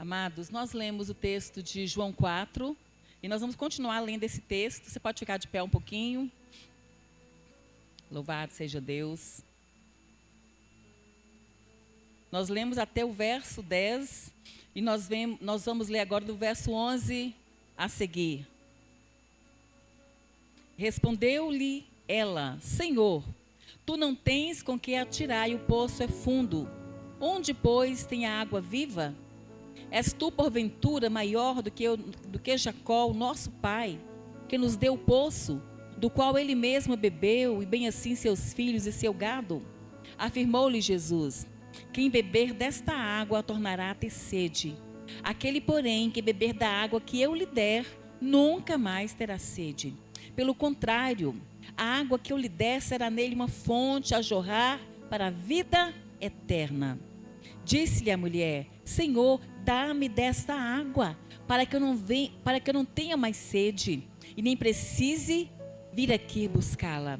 Amados, nós lemos o texto de João 4 e nós vamos continuar lendo esse texto. Você pode ficar de pé um pouquinho. Louvado seja Deus. Nós lemos até o verso 10 e nós vamos ler agora do verso 11 a seguir. Respondeu-lhe ela: Senhor, tu não tens com que atirar e o poço é fundo. Onde, pois, tem a água viva? És tu, porventura, maior do que Jacó, o nosso pai, que nos deu o poço, do qual ele mesmo bebeu, e bem assim seus filhos e seu gado? Afirmou-lhe Jesus: quem beber desta água tornará a ter sede. Aquele, porém, que beber da água que eu lhe der, nunca mais terá sede. Pelo contrário, a água que eu lhe der será nele uma fonte a jorrar para a vida eterna. Disse-lhe a mulher: Senhor, dá-me desta água, para que eu não tenha mais sede, e nem precise vir aqui buscá-la.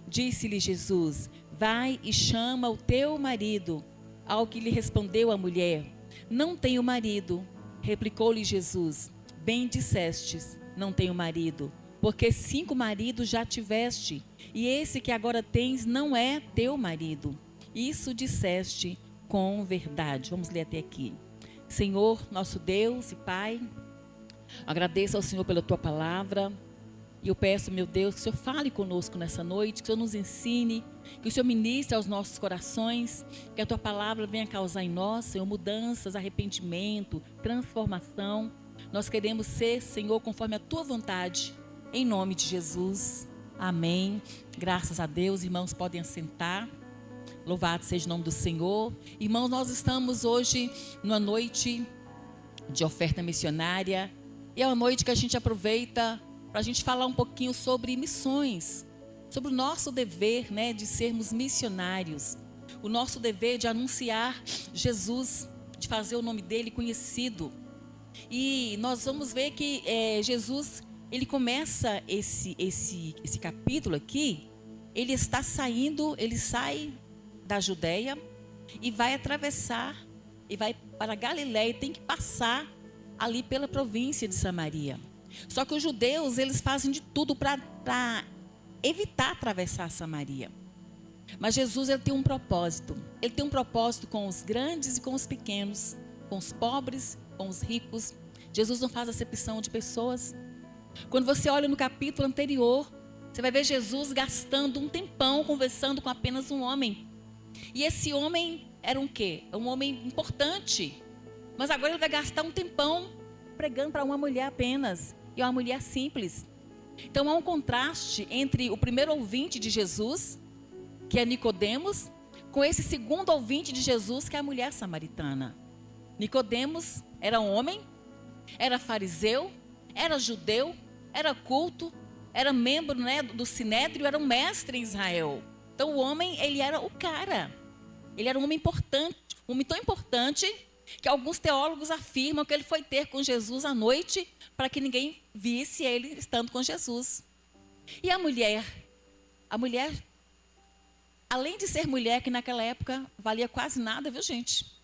Disse-lhe Jesus: vai e chama o teu marido. Ao que lhe respondeu a mulher: não tenho marido. Replicou-lhe Jesus: bem dissestes, não tenho marido, porque 5 maridos já tiveste, e esse que agora tens não é teu marido. Isso disseste com verdade. Vamos ler até aqui. Senhor, nosso Deus e Pai, agradeço ao Senhor pela tua palavra. E eu peço, meu Deus, que o Senhor fale conosco nessa noite, que o Senhor nos ensine, que o Senhor ministre aos nossos corações, que a tua palavra venha causar em nós, Senhor, mudanças, arrependimento, transformação. Nós queremos ser, Senhor, conforme a tua vontade, em nome de Jesus. Amém. Graças a Deus, irmãos, podem assentar. Louvado seja o nome do Senhor. Irmãos, nós estamos hoje numa noite de oferta missionária. E é uma noite que a gente aproveita para a gente falar um pouquinho sobre missões. Sobre o nosso dever, né, de sermos missionários. O nosso dever de anunciar Jesus, de fazer o nome dele conhecido. E nós vamos ver que Jesus, ele começa esse capítulo aqui. Ele está saindo, ele sai da Judeia e vai atravessar e vai para Galiléia, e tem que passar ali pela província de Samaria. Só que os judeus, eles fazem de tudo para evitar atravessar Samaria. Mas Jesus, ele tem um propósito. Ele tem um propósito com os grandes e com os pequenos, com os pobres, com os ricos. Jesus não faz acepção de pessoas. Quando você olha no capítulo anterior, você vai ver Jesus gastando um tempão conversando com apenas um homem. E esse homem era um quê? Um homem importante. Mas agora ele vai gastar um tempão pregando para uma mulher apenas. E uma mulher simples. Então há um contraste entre o primeiro ouvinte de Jesus, que é Nicodemos, com esse segundo ouvinte de Jesus, que é a mulher samaritana. Nicodemos era um homem, era fariseu, era judeu, era culto, era membro, né, do Sinédrio, era um mestre em Israel. Então o homem, ele era o cara. Ele era um homem importante, um homem tão importante que alguns teólogos afirmam que ele foi ter com Jesus à noite para que ninguém visse ele estando com Jesus. E a mulher, além de ser mulher, que naquela época valia quase nada, viu, gente?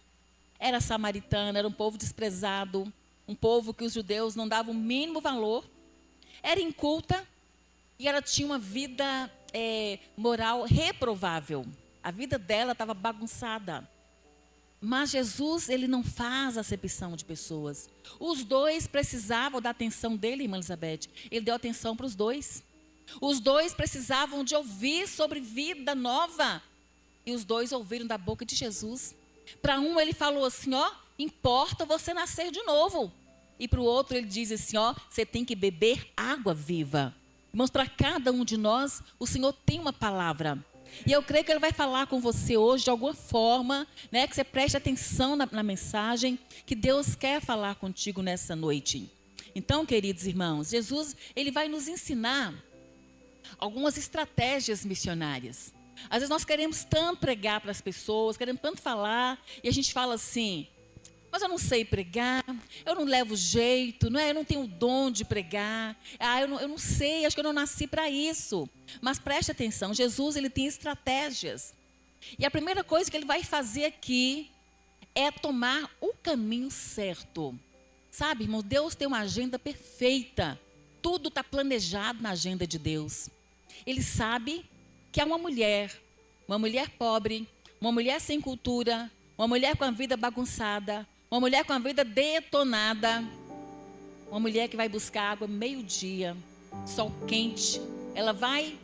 Era samaritana, era um povo desprezado, um povo que os judeus não davam o mínimo valor, era inculta e ela tinha uma vida moral reprovável. A vida dela estava bagunçada. Mas Jesus, ele não faz acepção de pessoas. Os dois precisavam da atenção dele, irmã Elizabeth. Ele deu atenção para os dois. Os dois precisavam de ouvir sobre vida nova. E os dois ouviram da boca de Jesus. Para um ele falou assim, ó, importa você nascer de novo. E para o outro ele diz assim, ó, você tem que beber água viva. Irmãos, para cada um de nós, o Senhor tem uma palavra. E eu creio que ele vai falar com você hoje de alguma forma, né, que você preste atenção na mensagem que Deus quer falar contigo nessa noite. Então, queridos irmãos, Jesus, ele vai nos ensinar algumas estratégias missionárias. Às vezes nós queremos tanto pregar para as pessoas, queremos tanto falar, e a gente fala assim, mas eu não sei pregar, eu não levo jeito, não é? Eu não tenho o dom de pregar, eu não sei, acho que eu não nasci para isso. Mas preste atenção, Jesus, ele tem estratégias. E a primeira coisa que ele vai fazer aqui é tomar o caminho certo. Sabe, irmão, Deus tem uma agenda perfeita. Tudo está planejado na agenda de Deus. Ele sabe que há uma mulher pobre, uma mulher sem cultura, uma mulher com a vida bagunçada, uma mulher com a vida detonada, uma mulher que vai buscar água meio-dia, sol quente. Ela vai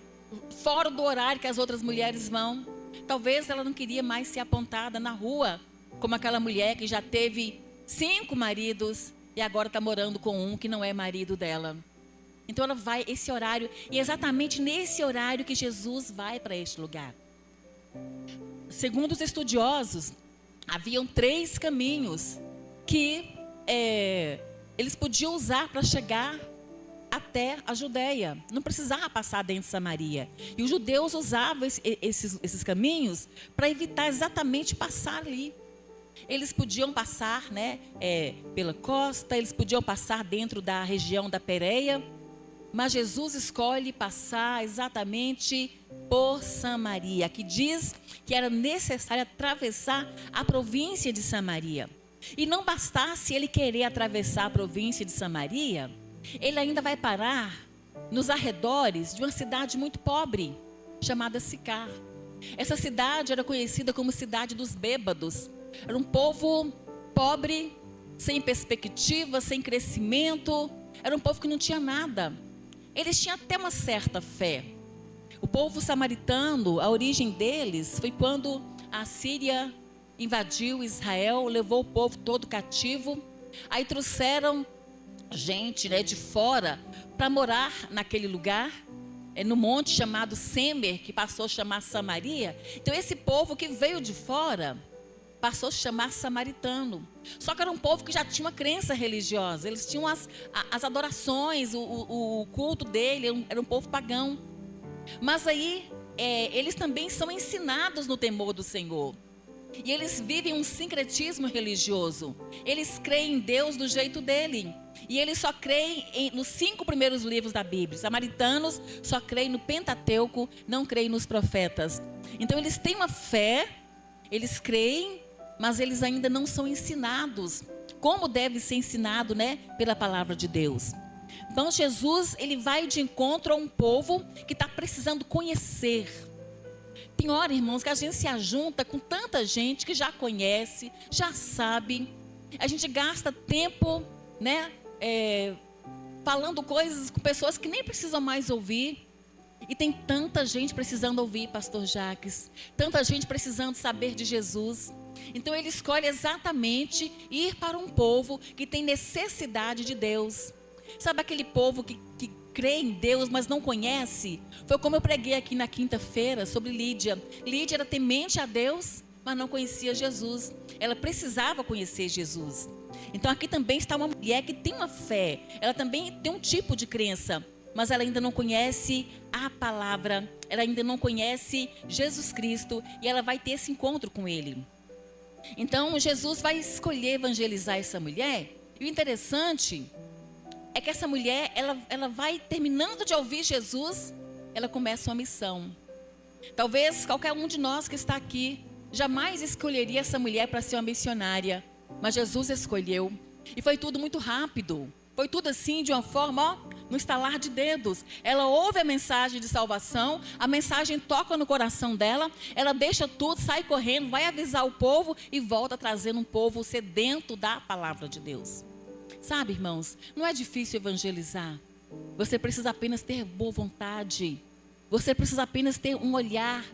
fora do horário que as outras mulheres vão. Talvez ela não queria mais ser apontada na rua, como aquela mulher que já teve 5 maridos e agora está morando com um que não é marido dela. Então ela vai esse horário, e é exatamente nesse horário que Jesus vai para este lugar. Segundo os estudiosos, haviam 3 caminhos que eles podiam usar para chegar até a Judéia. Não precisava passar dentro de Samaria. E os judeus usavam esses caminhos para evitar exatamente passar ali. Eles podiam passar, pela costa, eles podiam passar dentro da região da Pérea, mas Jesus escolhe passar exatamente por Samaria, que diz que era necessário atravessar a província de Samaria. E não bastasse ele querer atravessar a província de Samaria, ele ainda vai parar nos arredores de uma cidade muito pobre, chamada Sicar. Essa cidade era conhecida como cidade dos bêbados. Era um povo pobre, sem perspectiva, sem crescimento. Era um povo que não tinha nada. Eles tinham até uma certa fé. O povo samaritano, a origem deles foi quando a Síria invadiu Israel, levou o povo todo cativo. Aí trouxeram gente de fora para morar naquele lugar, no monte chamado Semer, que passou a chamar Samaria. Então esse povo que veio de fora passou a se chamar samaritano. Só que era um povo que já tinha uma crença religiosa. Eles tinham as adorações, o culto dele, era um povo pagão. Mas aí, eles também são ensinados no temor do Senhor. E eles vivem um sincretismo religioso. Eles creem em Deus do jeito dele. E eles só creem nos 5 primeiros livros da Bíblia. Os samaritanos só creem no Pentateuco, não creem nos profetas. Então eles têm uma fé, eles creem, mas eles ainda não são ensinados como deve ser ensinado, pela palavra de Deus. Então Jesus, ele vai de encontro a um povo que está precisando conhecer. Tem hora, irmãos, que a gente se ajunta com tanta gente que já conhece, já sabe. A gente gasta tempo, falando coisas com pessoas que nem precisam mais ouvir. E tem tanta gente precisando ouvir, pastor Jacques. Tanta gente precisando saber de Jesus. Então ele escolhe exatamente ir para um povo que tem necessidade de Deus. Sabe aquele povo que crê em Deus, mas não conhece? Foi como eu preguei aqui na quinta-feira sobre Lídia. Lídia era temente a Deus, mas não conhecia Jesus. Ela precisava conhecer Jesus. Então aqui também está uma mulher que tem uma fé. Ela também tem um tipo de crença, mas ela ainda não conhece a palavra. Ela ainda não conhece Jesus Cristo. E ela vai ter esse encontro com Ele. Então Jesus vai escolher evangelizar essa mulher. E o interessante é que essa mulher, ela vai terminando de ouvir Jesus, ela começa uma missão. Talvez qualquer um de nós que está aqui jamais escolheria essa mulher para ser uma missionária, mas Jesus escolheu. E foi tudo muito rápido. Foi tudo assim, de uma forma, no estalar de dedos. Ela ouve a mensagem de salvação, a mensagem toca no coração dela, ela deixa tudo, sai correndo, vai avisar o povo e volta trazendo um povo sedento da palavra de Deus. Sabe, irmãos, não é difícil evangelizar. Você precisa apenas ter boa vontade. Você precisa apenas ter um olhar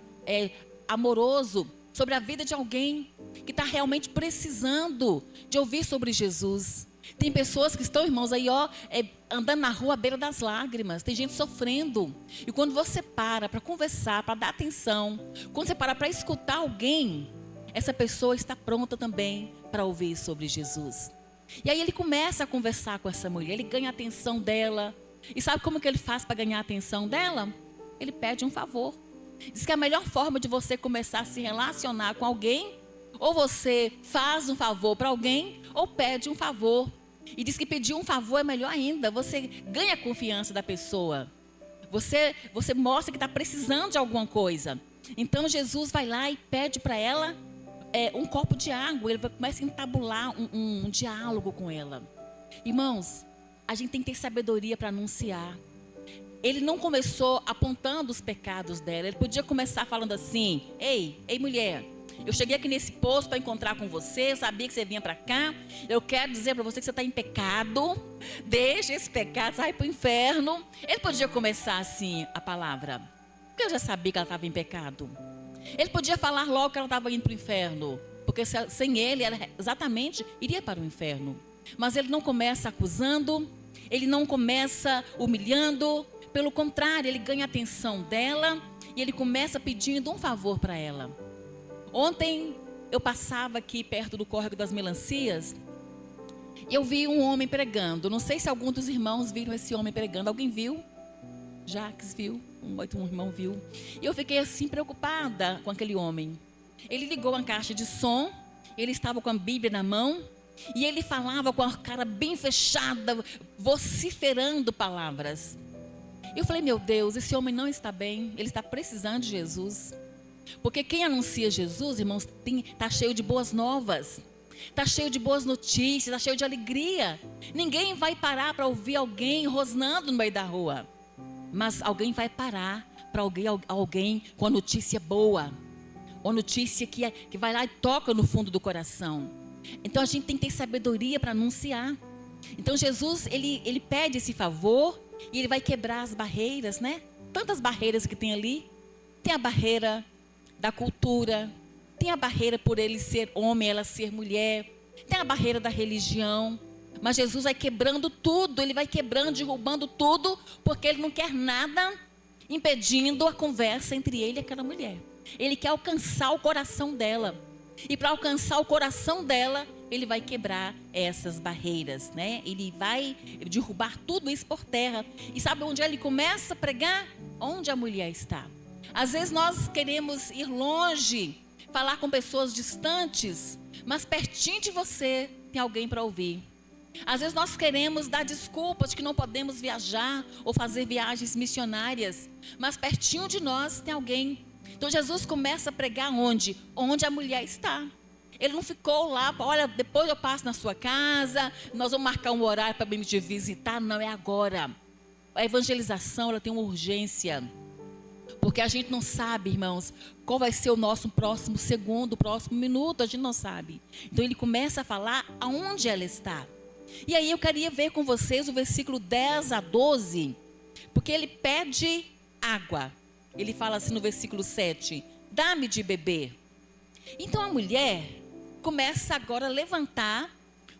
amoroso sobre a vida de alguém que está realmente precisando de ouvir sobre Jesus. Tem pessoas que estão, irmãos, aí andando na rua à beira das lágrimas. Tem gente sofrendo. E quando você para conversar, para dar atenção, quando você para escutar alguém, essa pessoa está pronta também para ouvir sobre Jesus. E aí ele começa a conversar com essa mulher, ele ganha a atenção dela. E sabe como que ele faz para ganhar a atenção dela? Ele pede um favor. Diz que a melhor forma de você começar a se relacionar com alguém, ou você faz um favor para alguém, ou pede um favor. E diz que pedir um favor é melhor ainda. Você ganha a confiança da pessoa. Você mostra que está precisando de alguma coisa. Então Jesus vai lá e pede para ela um copo de água, ele começa a entabular um diálogo com ela. Irmãos, a gente tem que ter sabedoria para anunciar. Ele não começou apontando os pecados dela. Ele podia começar falando assim: ei mulher, eu cheguei aqui nesse posto para encontrar com você, eu sabia que você vinha para cá. Eu quero dizer para você que você está em pecado. Deixa esse pecado, sai para o inferno. Ele podia começar assim a palavra, porque eu já sabia que ela estava em pecado. Ele podia falar logo que ela estava indo para o inferno, porque sem ele, ela exatamente iria para o inferno. Mas ele não começa acusando, ele não começa humilhando. Pelo contrário, ele ganha a atenção dela e ele começa pedindo um favor para ela. Ontem eu passava aqui perto do Córrego das Melancias e eu vi um homem pregando. Não sei se algum dos irmãos viram esse homem pregando. Alguém viu? Jacques viu, um irmão viu. E eu fiquei assim preocupada com aquele homem. Ele ligou uma caixa de som, ele estava com a Bíblia na mão e ele falava com a cara bem fechada, vociferando palavras. Eu falei: meu Deus, esse homem não está bem, ele está precisando de Jesus. Porque quem anuncia Jesus, irmãos, está cheio de boas novas, está cheio de boas notícias, está cheio de alegria. Ninguém vai parar para ouvir alguém rosnando no meio da rua, mas alguém vai parar para alguém com a notícia boa, uma notícia que vai lá e toca no fundo do coração. Então a gente tem que ter sabedoria para anunciar. Então Jesus, ele pede esse favor e ele vai quebrar as barreiras, né? Tantas barreiras que tem ali. Tem a barreira da cultura, tem a barreira por ele ser homem, ela ser mulher, tem a barreira da religião. Mas Jesus vai quebrando tudo, ele vai quebrando, derrubando tudo, porque ele não quer nada impedindo a conversa entre ele e aquela mulher. Ele quer alcançar o coração dela. E para alcançar o coração dela, ele vai quebrar essas barreiras, né? Ele vai derrubar tudo isso por terra. E sabe onde ele começa a pregar? Onde a mulher está. Às vezes nós queremos ir longe, falar com pessoas distantes, mas pertinho de você tem alguém para ouvir. Às vezes nós queremos dar desculpas de que não podemos viajar ou fazer viagens missionárias, mas pertinho de nós tem alguém. Então Jesus começa a pregar onde? Onde a mulher está. Ele não ficou lá, olha, depois eu passo na sua casa, nós vamos marcar um horário para me te visitar. Não, é agora. A evangelização, ela tem uma urgência. Porque a gente não sabe, irmãos, qual vai ser o nosso próximo segundo, o próximo minuto, a gente não sabe. Então ele começa a falar aonde ela está. E aí eu queria ver com vocês o versículo 10 a 12, porque ele pede água. Ele fala assim no versículo 7, dá-me de beber. Então a mulher começa agora a levantar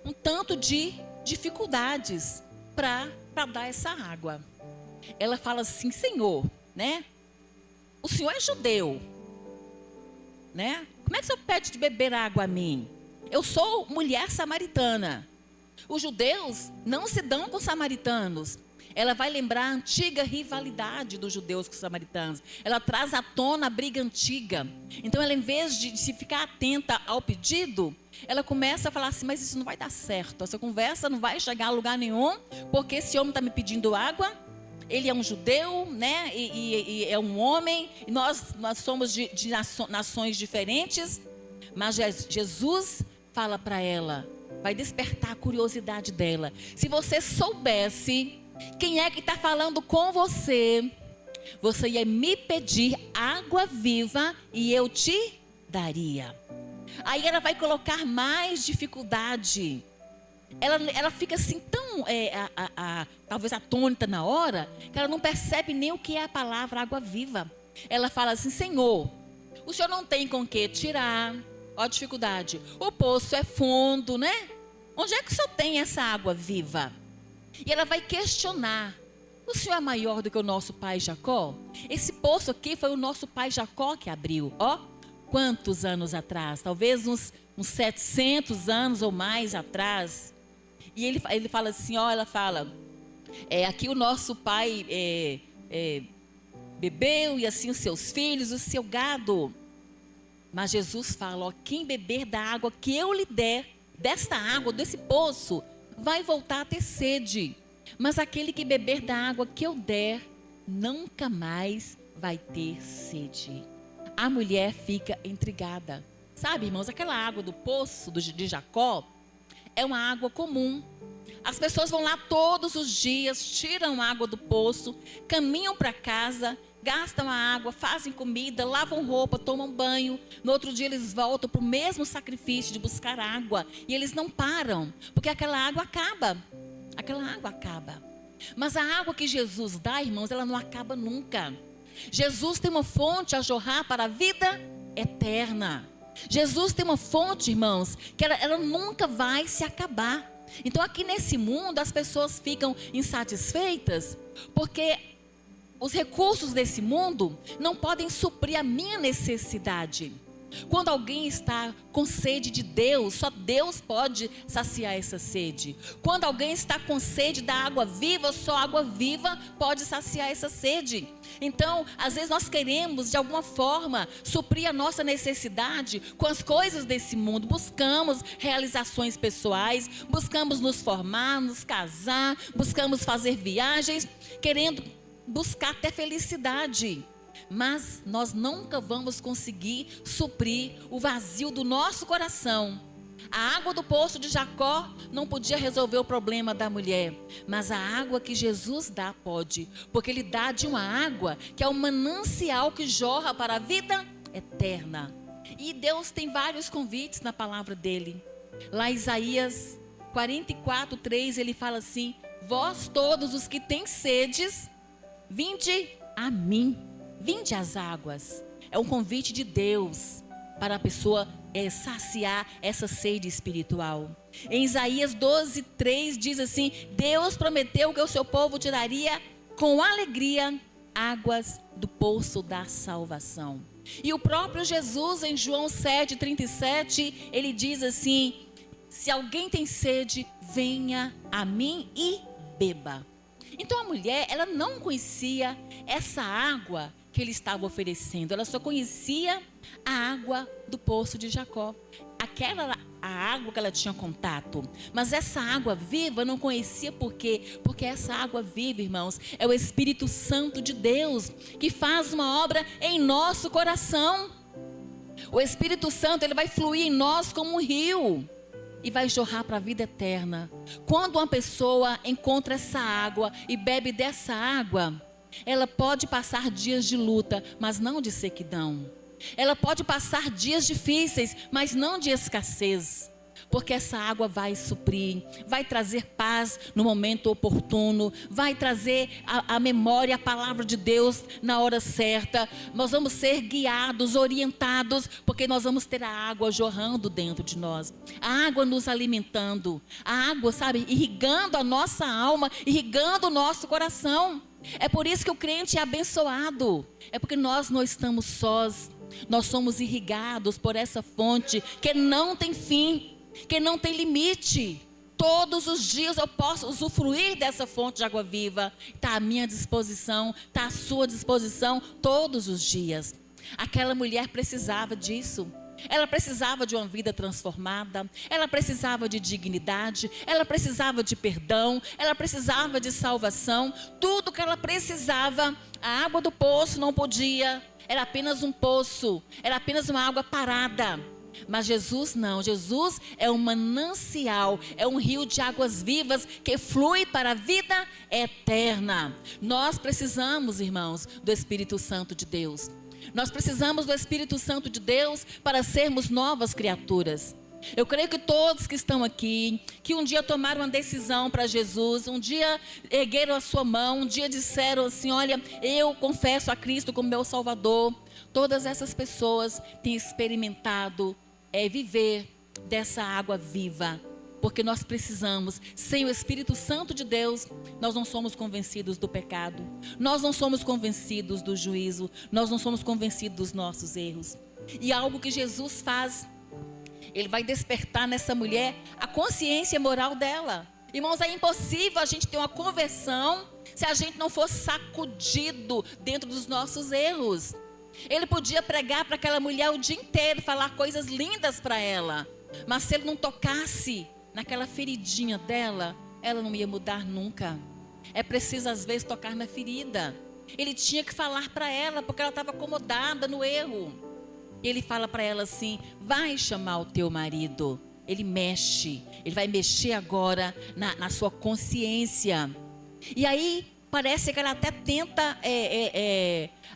um tanto de dificuldades para dar essa água. Ela fala assim: Senhor, né? O Senhor é judeu, né? Como é que o Senhor pede de beber água a mim? Eu sou mulher samaritana. Os judeus não se dão com os samaritanos. Ela vai lembrar a antiga rivalidade dos judeus com os samaritanos. Ela traz à tona a briga antiga. Então ela, em vez de se ficar atenta ao pedido, ela começa a falar assim: mas isso não vai dar certo. Essa conversa não vai chegar a lugar nenhum, porque esse homem está me pedindo água. Ele é um judeu, né? E é um homem. E nós somos de nações diferentes. Mas Jesus fala para ela, vai despertar a curiosidade dela. Se você soubesse quem é que está falando com você, você ia me pedir água viva e eu te daria. Aí ela vai colocar mais dificuldade. Ela fica assim tão, talvez atônita na hora, que ela não percebe nem o que é a palavra água viva. Ela fala assim: Senhor, o Senhor não tem com que tirar. Ó a dificuldade. O poço é fundo, né? Onde é que o Senhor tem essa água viva? E ela vai questionar: o Senhor é maior do que o nosso pai Jacó? Esse poço aqui foi o nosso pai Jacó que abriu. Ó, quantos anos atrás? Talvez uns 700 anos ou mais atrás. E ele fala assim, ó, ela fala: aqui o nosso pai bebeu, e assim os seus filhos, o seu gado. Mas Jesus fala: ó, quem beber da água que eu lhe der, desta água, desse poço, vai voltar a ter sede. Mas aquele que beber da água que eu der, nunca mais vai ter sede. A mulher fica intrigada. Sabe, irmãos, aquela água do poço de Jacó é uma água comum. As pessoas vão lá todos os dias, tiram a água do poço, caminham para casa, gastam a água, fazem comida, lavam roupa, tomam banho. No outro dia eles voltam para o mesmo sacrifício de buscar água. E eles não param, porque aquela água acaba. Aquela água acaba. Mas a água que Jesus dá, irmãos, ela não acaba nunca. Jesus tem uma fonte a jorrar para a vida eterna. Jesus tem uma fonte, irmãos, que ela nunca vai se acabar. Então aqui nesse mundo as pessoas ficam insatisfeitas porque os recursos desse mundo não podem suprir a minha necessidade. Quando alguém está com sede de Deus, só Deus pode saciar essa sede. Quando alguém está com sede da água viva, só a água viva pode saciar essa sede. Então, às vezes nós queremos de alguma forma suprir a nossa necessidade com as coisas desse mundo. Buscamos realizações pessoais, buscamos nos formar, nos casar, buscamos fazer viagens, querendo buscar até felicidade. Mas nós nunca vamos conseguir suprir o vazio do nosso coração. A água do poço de Jacó não podia resolver o problema da mulher, mas a água que Jesus dá pode, porque Ele dá de uma água que é um manancial que jorra para a vida eterna. E Deus tem vários convites na palavra dele. Lá em Isaías 44:3 ele fala assim: vós todos os que têm sedes, vinde a mim. Vinde às águas. É um convite de Deus para a pessoa saciar essa sede espiritual. Em Isaías 12:3 diz assim: Deus prometeu que o seu povo tiraria com alegria águas do poço da salvação. E o próprio Jesus em João 7:37 ele diz assim: se alguém tem sede, venha a mim e beba. Então a mulher, ela não conhecia essa água que ele estava oferecendo. Ela só conhecia a água do poço de Jacó. Aquela a água que ela tinha contato. Mas essa água viva não conhecia por quê? Porque essa água viva, irmãos, é o Espírito Santo de Deus que faz uma obra em nosso coração. O Espírito Santo, ele vai fluir em nós como um rio e vai jorrar para a vida eterna. Quando uma pessoa encontra essa água e bebe dessa água, ela pode passar dias de luta, mas não de sequidão. Ela pode passar dias difíceis, mas não de escassez. Porque essa água vai suprir, vai trazer paz no momento oportuno, vai trazer a memória, a palavra de Deus na hora certa. Nós vamos ser guiados, orientados, porque nós vamos ter a água jorrando dentro de nós. A água nos alimentando, a água, sabe, irrigando a nossa alma, irrigando o nosso coração. É por isso que o crente é abençoado. É porque nós não estamos sós. Nós somos irrigados por essa fonte que não tem fim, que não tem limite. Todos os dias eu posso usufruir dessa fonte de água viva. Está à minha disposição, está à sua disposição todos os dias. Aquela mulher precisava disso. Ela precisava de uma vida transformada, ela precisava de dignidade, ela precisava de perdão, ela precisava de salvação. Tudo que ela precisava, a água do poço não podia, era apenas um poço, era apenas uma água parada. Mas Jesus não, Jesus é um manancial, é um rio de águas vivas que flui para a vida eterna. Nós precisamos, irmãos, do Espírito Santo de Deus. Nós precisamos do Espírito Santo de Deus para sermos novas criaturas. Eu creio que todos que estão aqui, que um dia tomaram uma decisão para Jesus, um dia ergueram a sua mão, um dia disseram assim: olha, eu confesso a Cristo como meu Salvador. Todas essas pessoas têm experimentado viver dessa água viva. Porque nós precisamos, sem o Espírito Santo de Deus, nós não somos convencidos do pecado, nós não somos convencidos do juízo, nós não somos convencidos dos nossos erros. E algo que Jesus faz, Ele vai despertar nessa mulher a consciência moral dela. Irmãos, é impossível a gente ter uma conversão se a gente não for sacudido dentro dos nossos erros. Ele podia pregar para aquela mulher o dia inteiro, falar coisas lindas para ela, mas se ele não tocasse naquela feridinha dela, ela não ia mudar nunca. É preciso às vezes tocar na ferida. Ele tinha que falar para ela, porque ela estava acomodada no erro. E ele fala para ela assim: vai chamar o teu marido. Ele vai mexer agora na sua consciência. E aí parece que ela até tenta,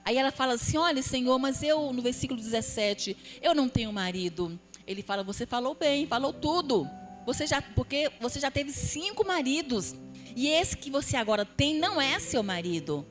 aí ela fala assim: olha, Senhor, mas eu, no versículo 17, eu não tenho marido. Ele fala: você falou bem, falou tudo. Porque você já teve 5 maridos. E esse que você agora tem não é seu marido.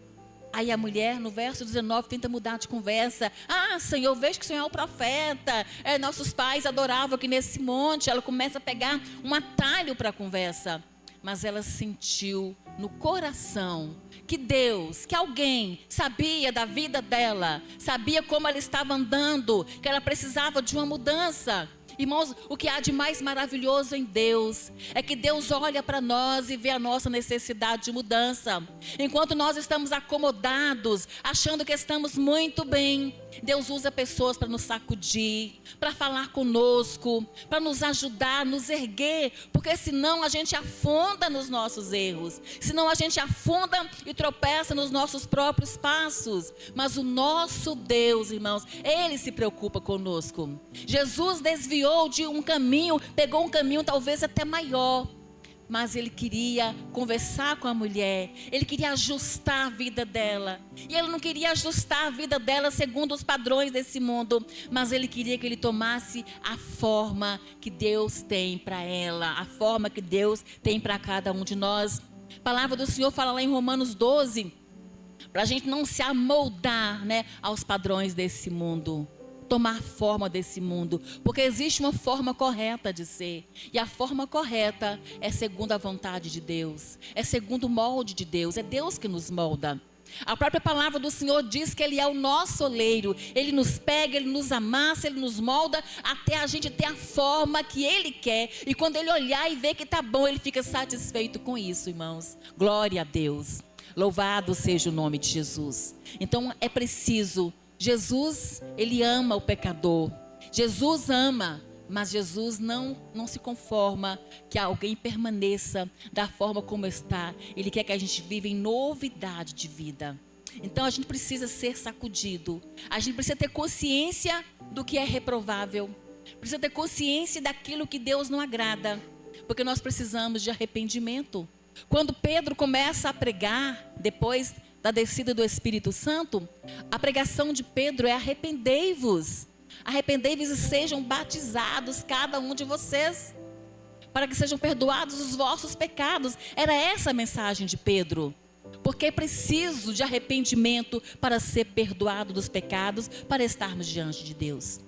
Aí a mulher, no verso 19, tenta mudar de conversa. Ah, Senhor, vejo que o Senhor é o profeta. Nossos pais adoravam aqui nesse monte. Ela começa a pegar um atalho para a conversa. Mas ela sentiu no coração que alguém sabia da vida dela. Sabia como ela estava andando, que ela precisava de uma mudança. Irmãos, o que há de mais maravilhoso em Deus é que Deus olha para nós e vê a nossa necessidade de mudança. Enquanto nós estamos acomodados, achando que estamos muito bem, Deus usa pessoas para nos sacudir, para falar conosco, para nos ajudar, nos erguer, porque senão a gente afunda nos nossos erros, senão a gente afunda e tropeça nos nossos próprios passos. Mas o nosso Deus, irmãos, Ele se preocupa conosco. Jesus desviou de um caminho, pegou um caminho talvez até maior, mas ele queria conversar com a mulher, ele queria ajustar a vida dela, e ele não queria ajustar a vida dela segundo os padrões desse mundo, mas ele queria que ele tomasse a forma que Deus tem para ela, a forma que Deus tem para cada um de nós. A palavra do Senhor fala lá em Romanos 12, para a gente não se amoldar, aos padrões desse mundo, tomar forma desse mundo, porque existe uma forma correta de ser, e a forma correta é segundo a vontade de Deus, é segundo o molde de Deus, é Deus que nos molda. A própria palavra do Senhor diz que Ele é o nosso oleiro, Ele nos pega, Ele nos amassa, Ele nos molda até a gente ter a forma que Ele quer, e quando Ele olhar e ver que está bom, Ele fica satisfeito com isso, irmãos. Glória a Deus, louvado seja o nome de Jesus. Então é preciso, Jesus, Ele ama o pecador, Jesus ama, mas Jesus não se conforma que alguém permaneça da forma como está. Ele quer que a gente viva em novidade de vida. Então a gente precisa ser sacudido, a gente precisa ter consciência do que é reprovável, precisa ter consciência daquilo que Deus não agrada, porque nós precisamos de arrependimento. Quando Pedro começa a pregar, depois da descida do Espírito Santo, a pregação de Pedro é: arrependei-vos e sejam batizados cada um de vocês, para que sejam perdoados os vossos pecados. Era essa a mensagem de Pedro, porque é preciso de arrependimento para ser perdoado dos pecados, para estarmos diante de Deus.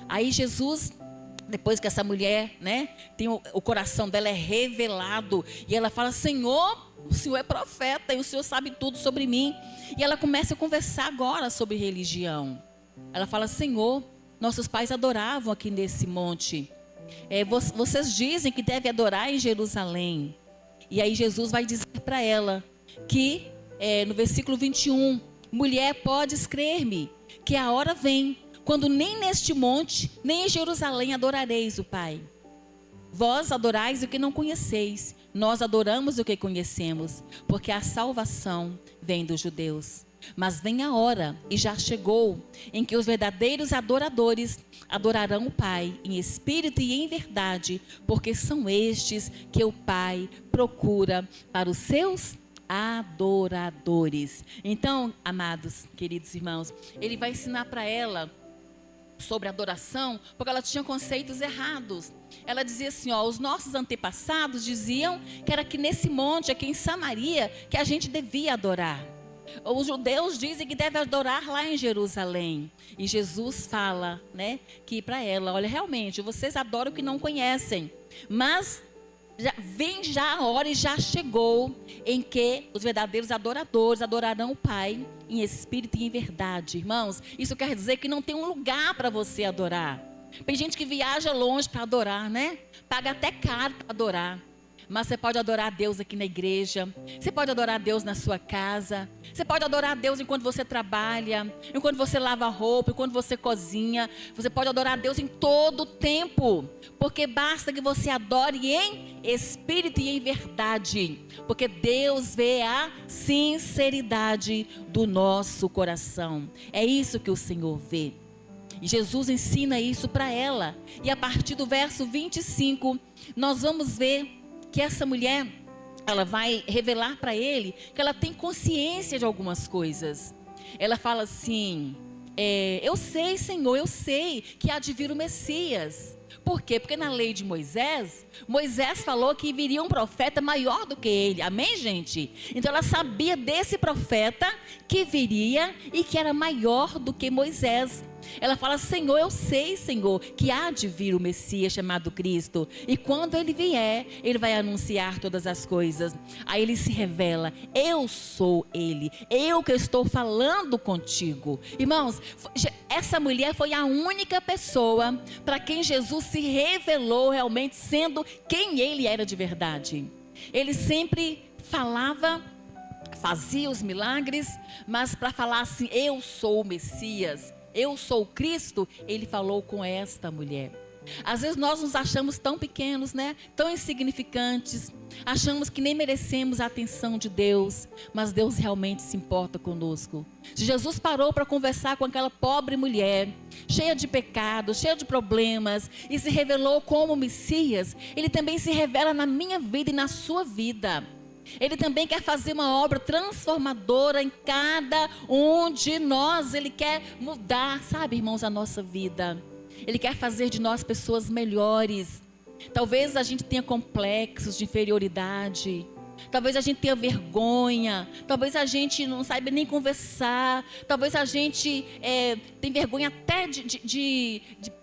Aí Jesus, depois que essa mulher, tem o coração dela é revelado, e ela fala: Senhor, o Senhor é profeta e o Senhor sabe tudo sobre mim. E ela começa a conversar agora sobre religião. Ela fala: Senhor, nossos pais adoravam aqui nesse monte. Vocês dizem que deve adorar em Jerusalém. E aí Jesus vai dizer para ela que, no versículo 21, mulher, podes crer-me, que a hora vem, quando nem neste monte, nem em Jerusalém adorareis o Pai. Vós adorais o que não conheceis, nós adoramos o que conhecemos, porque a salvação vem dos judeus. Mas vem a hora, e já chegou, em que os verdadeiros adoradores adorarão o Pai em espírito e em verdade, porque são estes que o Pai procura para os seus adoradores. Então, amados, queridos irmãos, ele vai ensinar para ela sobre adoração, porque ela tinha conceitos errados. Ela dizia assim: os nossos antepassados diziam que era aqui nesse monte, aqui em Samaria, que a gente devia adorar. Os judeus dizem que deve adorar lá em Jerusalém. E Jesus fala, que para ela: olha, realmente, vocês adoram o que não conhecem, mas vem já a hora, e já chegou, em que os verdadeiros adoradores adorarão o Pai em espírito e em verdade. Irmãos, isso quer dizer que não tem um lugar para você adorar. Tem gente que viaja longe para adorar, paga até caro para adorar. Mas você pode adorar a Deus aqui na igreja, você pode adorar a Deus na sua casa, você pode adorar a Deus enquanto você trabalha, enquanto você lava roupa, enquanto você cozinha. Você pode adorar a Deus em todo o tempo, porque basta que você adore em espírito e em verdade, porque Deus vê a sinceridade do nosso coração. É isso que o Senhor vê. E Jesus ensina isso para ela. E a partir do verso 25, nós vamos ver que essa mulher, ela vai revelar para ele que ela tem consciência de algumas coisas. Ela fala assim, eu sei, Senhor, eu sei que há de vir o Messias. Por quê? Porque na lei de Moisés falou que viria um profeta maior do que ele. Amém, gente? Então ela sabia desse profeta que viria e que era maior do que Moisés. Ela fala, Senhor, eu sei, Senhor, que há de vir o Messias chamado Cristo. E quando ele vier, ele vai anunciar todas as coisas. Aí ele se revela, eu sou ele, eu que estou falando contigo. Irmãos, essa mulher foi a única pessoa para quem Jesus se revelou realmente sendo quem ele era de verdade. Ele sempre falava, fazia os milagres, mas para falar assim, eu sou o Messias, eu sou o Cristo, ele falou com esta mulher. Às vezes nós nos achamos tão pequenos, né? Tão insignificantes, achamos que nem merecemos a atenção de Deus, mas Deus realmente se importa conosco. Jesus parou para conversar com aquela pobre mulher, cheia de pecados, cheia de problemas, e se revelou como Messias. Ele também se revela na minha vida e na sua vida. Ele também quer fazer uma obra transformadora em cada um de nós. Ele quer mudar, sabe, irmãos, a nossa vida. Ele quer fazer de nós pessoas melhores. Talvez a gente tenha complexos de inferioridade. Talvez a gente tenha vergonha. Talvez a gente não saiba nem conversar. Talvez a gente tenha vergonha até de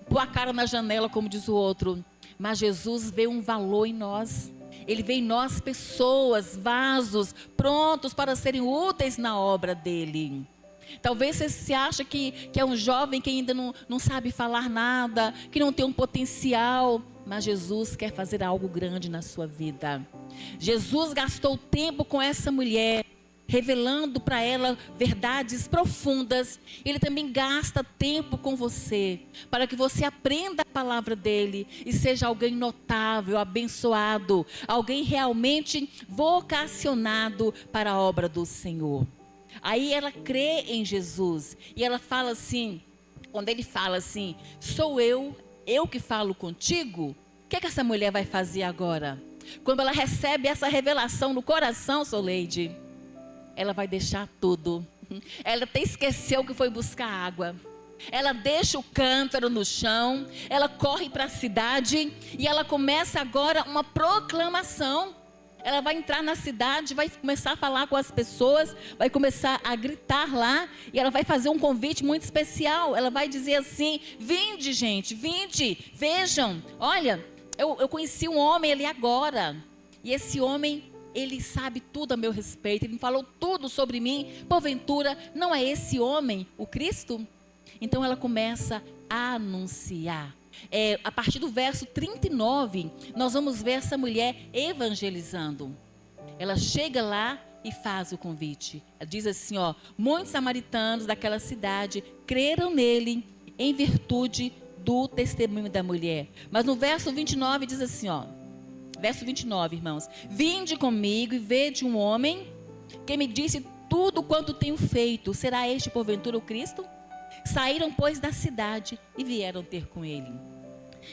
pôr a cara na janela, como diz o outro. Mas Jesus vê um valor em nós. Ele vê em nós pessoas, vasos, prontos para serem úteis na obra dele. Talvez você se acha que é um jovem que ainda não sabe falar nada, que não tem um potencial, mas Jesus quer fazer algo grande na sua vida. Jesus gastou tempo com essa mulher, revelando para ela verdades profundas. Ele também gasta tempo com você, para que você aprenda a palavra dele e seja alguém notável, abençoado, alguém realmente vocacionado para a obra do Senhor. Aí ela crê em Jesus e ela fala assim, quando ele fala assim, sou eu que falo contigo, o que essa mulher vai fazer agora? Quando ela recebe essa revelação no coração, Soleide, ela vai deixar tudo. Ela até esqueceu que foi buscar água. Ela deixa o cântaro no chão, ela corre para a cidade e ela começa agora uma proclamação. Ela vai entrar na cidade, vai começar a falar com as pessoas, vai começar a gritar lá e ela vai fazer um convite muito especial. Ela vai dizer assim, vinde gente, vinde, vejam, olha, eu conheci um homem ali agora e esse homem, ele sabe tudo a meu respeito, ele me falou tudo sobre mim, porventura não é esse homem o Cristo? Então ela começa a anunciar. A partir do verso 39, nós vamos ver essa mulher evangelizando. Ela chega lá e faz o convite. Ela diz assim, muitos samaritanos daquela cidade creram nele em virtude do testemunho da mulher. Mas no verso 29 diz assim, verso 29, irmãos, vinde comigo e vede um homem que me disse tudo quanto tenho feito. Será este porventura o Cristo? Saíram, pois, da cidade e vieram ter com ele.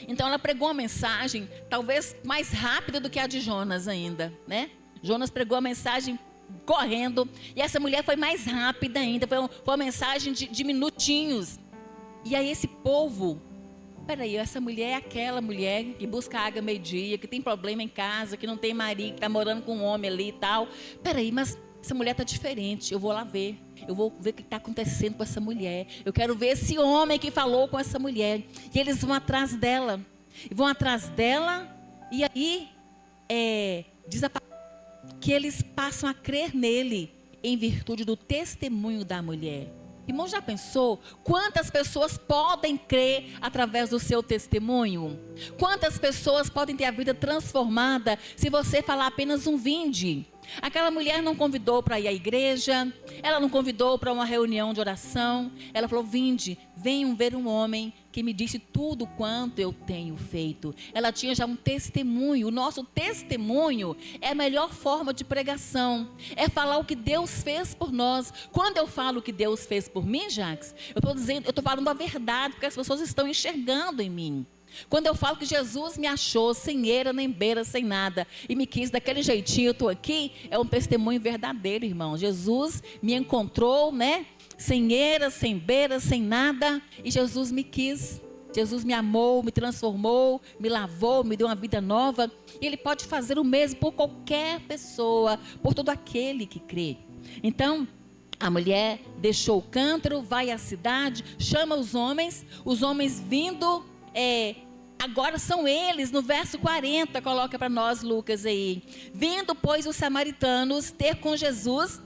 Então ela pregou uma mensagem, talvez mais rápida do que a de Jonas ainda, né? Jonas pregou a mensagem correndo, e essa mulher foi mais rápida ainda, foi uma mensagem de minutinhos. E aí esse povo, peraí, essa mulher é aquela mulher que busca água meio-dia, que tem problema em casa, que não tem marido, que está morando com um homem ali e tal. Peraí, mas essa mulher está diferente, eu vou lá ver. Eu vou ver o que está acontecendo com essa mulher. Eu quero ver esse homem que falou com essa mulher. E eles vão atrás dela. E aí, diz a palavra que eles passam a crer nele em virtude do testemunho da mulher. Irmão, já pensou quantas pessoas podem crer através do seu testemunho? Quantas pessoas podem ter a vida transformada se você falar apenas um vinde? Aquela mulher não convidou para ir à igreja, ela não convidou para uma reunião de oração, ela falou, vinde, venham ver um homem que me disse tudo quanto eu tenho feito. Ela tinha já um testemunho. O nosso testemunho é a melhor forma de pregação. É falar o que Deus fez por nós. Quando eu falo o que Deus fez por mim, Jacques, eu estou falando a verdade, porque as pessoas estão enxergando em mim. Quando eu falo que Jesus me achou sem eira, nem beira, sem nada, e me quis daquele jeitinho, eu estou aqui, é um testemunho verdadeiro, irmão. Jesus me encontrou, né? Sem eira, sem beira, sem nada, e Jesus me quis. Jesus me amou, me transformou, me lavou, me deu uma vida nova. E Ele pode fazer o mesmo por qualquer pessoa, por todo aquele que crê. Então, a mulher deixou o cântaro, vai à cidade, chama os homens vindo, agora são eles, no verso 40, coloca para nós Lucas aí. Vindo, pois, os samaritanos ter com Jesus,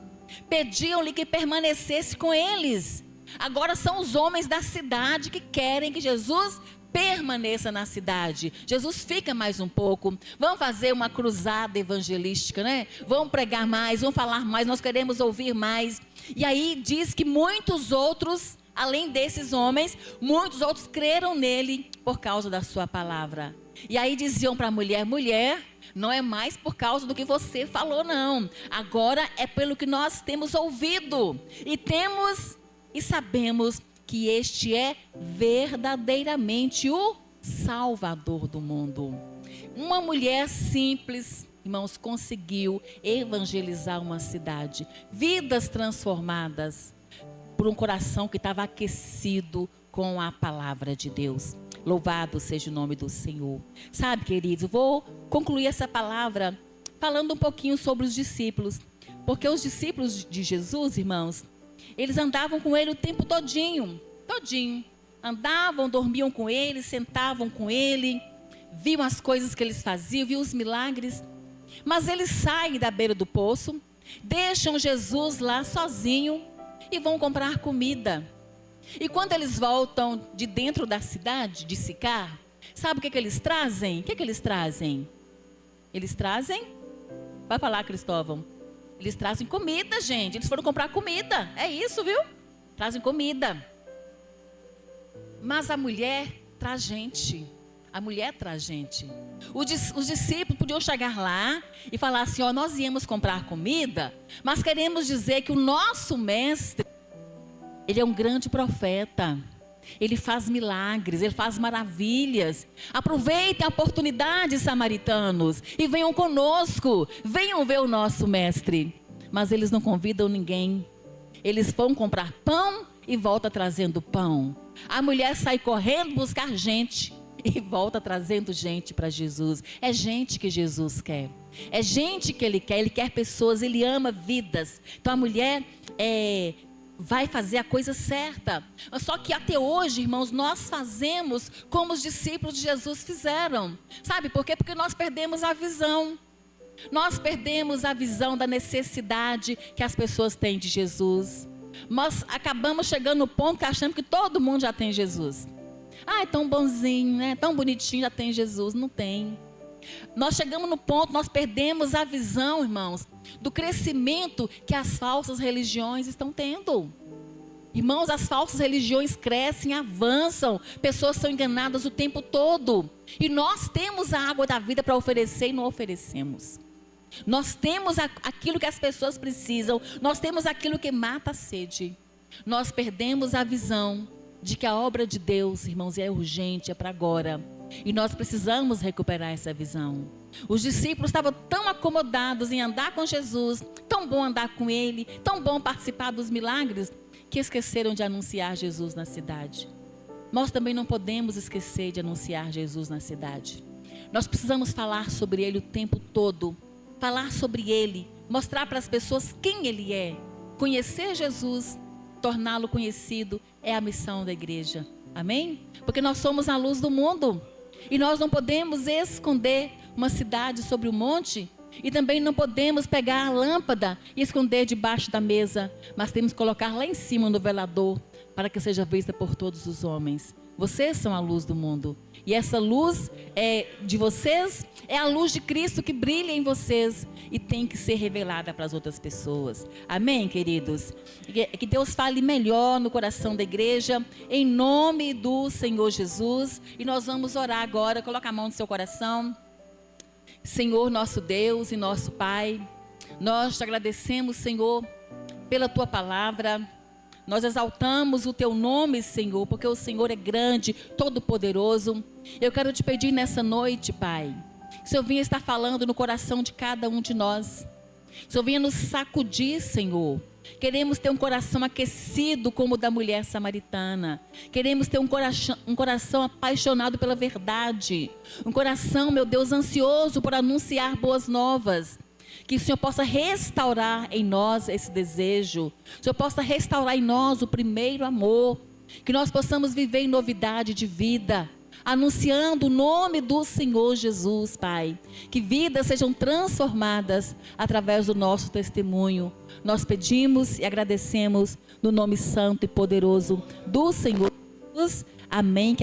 pediam-lhe que permanecesse com eles. Agora são os homens da cidade que querem que Jesus permaneça na cidade. Jesus fica mais um pouco. Vamos fazer uma cruzada evangelística, né? Vamos pregar mais, vamos falar mais, nós queremos ouvir mais. E aí diz que muitos outros, além desses homens, muitos outros creram nele por causa da sua palavra. E aí diziam para a mulher, mulher, não é mais por causa do que você falou, não. Agora é pelo que nós temos ouvido. E sabemos que este é verdadeiramente o Salvador do mundo. Uma mulher simples, irmãos, conseguiu evangelizar uma cidade. Vidas transformadas por um coração que estava aquecido com a palavra de Deus. Louvado seja o nome do Senhor. Sabe, queridos, eu vou concluir essa palavra falando um pouquinho sobre os discípulos. Porque os discípulos de Jesus, irmãos, eles andavam com ele o tempo todinho. Andavam, dormiam com ele, sentavam com ele, viam as coisas que eles faziam, viam os milagres. Mas eles saem da beira do poço, deixam Jesus lá sozinho e vão comprar comida. E quando eles voltam de dentro da cidade, de Sicar, sabe o que eles trazem? O que eles trazem? Eles trazem? Vai falar, Cristóvão. Eles trazem comida, gente. Eles foram comprar comida. É isso, viu? Trazem comida. Mas a mulher traz gente. A mulher traz gente. Os discípulos podiam chegar lá e falar assim, ó, nós íamos comprar comida, mas queremos dizer que o nosso mestre, ele é um grande profeta. Ele faz milagres, ele faz maravilhas. Aproveitem a oportunidade, samaritanos, e venham conosco. Venham ver o nosso mestre. Mas eles não convidam ninguém. Eles vão comprar pão e volta trazendo pão. A mulher sai correndo buscar gente e volta trazendo gente para Jesus. É gente que Jesus quer. É gente que Ele quer pessoas, Ele ama vidas. Então a mulher vai fazer a coisa certa. Só que até hoje, irmãos, nós fazemos como os discípulos de Jesus fizeram. Sabe por quê? Porque nós perdemos a visão. Nós perdemos a visão da necessidade que as pessoas têm de Jesus. Nós acabamos chegando no ponto que achamos que todo mundo já tem Jesus. Ah, é tão bonzinho, né? Tão bonitinho, já tem Jesus. Não tem. Nós chegamos no ponto, nós perdemos a visão, irmãos, do crescimento que as falsas religiões estão tendo. Irmãos, as falsas religiões crescem, avançam, pessoas são enganadas o tempo todo. E nós temos a água da vida para oferecer e não oferecemos. Nós temos aquilo que as pessoas precisam, nós temos aquilo que mata a sede. Nós perdemos a visão de que a obra de Deus, irmãos, é urgente, é para agora. E nós precisamos recuperar essa visão. Os discípulos estavam tão acomodados em andar com Jesus, tão bom andar com Ele, tão bom participar dos milagres, que esqueceram de anunciar Jesus na cidade. Nós também não podemos esquecer de anunciar Jesus na cidade. Nós precisamos falar sobre Ele o tempo todo. Falar sobre Ele, mostrar para as pessoas quem Ele é. Conhecer Jesus, torná-lo conhecido, é a missão da igreja. Amém? Porque nós somos a luz do mundo. E nós não podemos esconder uma cidade sobre o monte. E também não podemos pegar a lâmpada e esconder debaixo da mesa. Mas temos que colocar lá em cima no velador, para que seja vista por todos os homens. Vocês são a luz do mundo. E essa luz de vocês é a luz de Cristo que brilha em vocês e tem que ser revelada para as outras pessoas. Amém, queridos? Que Deus fale melhor no coração da igreja, em nome do Senhor Jesus. E nós vamos orar agora. Coloca a mão no seu coração. Senhor, nosso Deus e nosso Pai, nós te agradecemos, Senhor, pela tua palavra. Nós exaltamos o teu nome, Senhor, porque o Senhor é grande, todo-poderoso. Eu quero te pedir nessa noite, Pai, que o Senhor venha estar falando no coração de cada um de nós. Que o Senhor venha nos sacudir, Senhor. Queremos ter um coração aquecido como o da mulher samaritana. Queremos ter um coração apaixonado pela verdade. Um coração, meu Deus, ansioso por anunciar boas novas. Que o Senhor possa restaurar em nós esse desejo. Que o Senhor possa restaurar em nós o primeiro amor. Que nós possamos viver em novidade de vida, anunciando o nome do Senhor Jesus, Pai. Que vidas sejam transformadas através do nosso testemunho. Nós pedimos e agradecemos no nome santo e poderoso do Senhor Jesus. Amém.